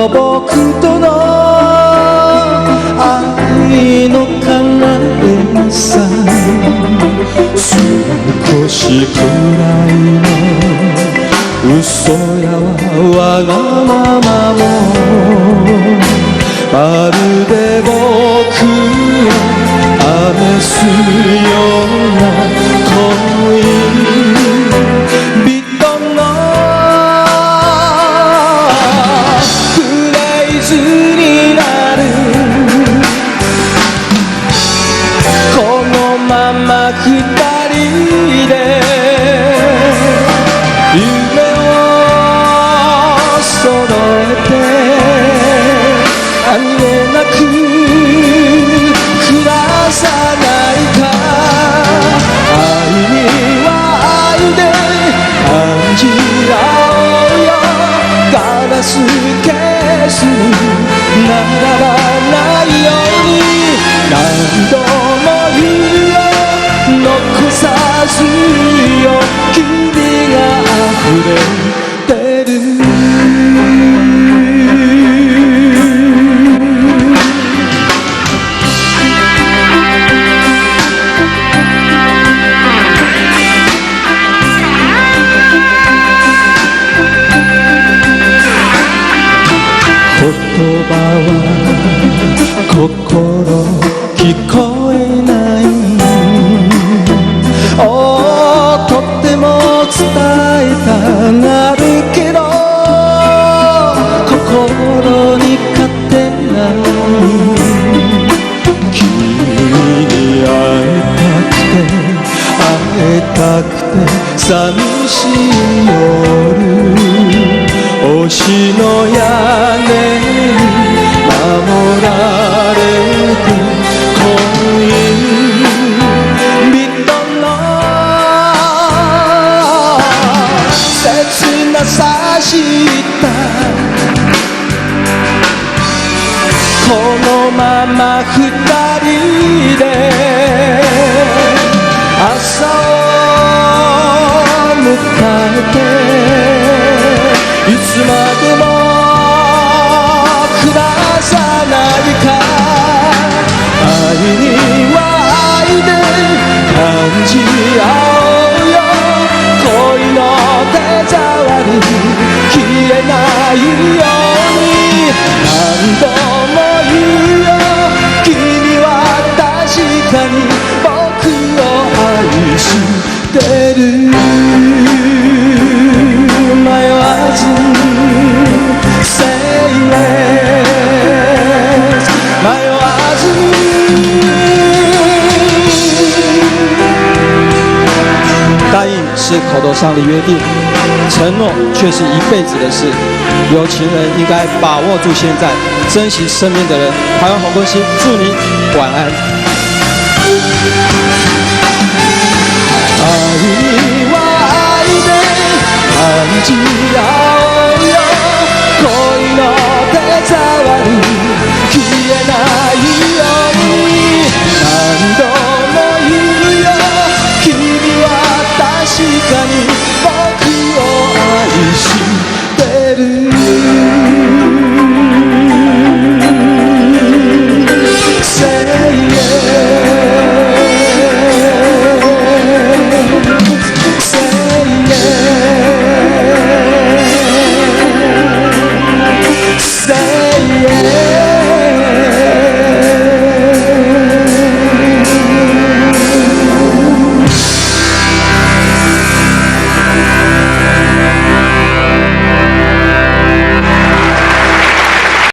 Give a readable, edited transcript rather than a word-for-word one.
の僕との愛の叶えさ少しくらいの嘘やわがままもまるで僕を試すような恋人のフレーズになるこのまま二人で夢を揃えてありえなく暮らさないか愛には愛で感じ合おうよガラスケースにならないように何度も言うよ残さずよ君が溢れてる言葉は心聞こえないとっても伝えたがるけど心に勝てない君に会えたくて寂しい夜星の屋根に守られて恋人の切なさしたこのまま二人で朝を迎えていつまでも暮らさないか愛には愛で感じ合おうよ恋の手触り消えないように何度も言うよ君は確かに僕を愛してる迷わず Say less 迷わず答应是口头上的约定，承诺却是一辈子的事。有情人应该把握住现在，珍惜身边的人。台湾红歌星，祝你晚安。爱你。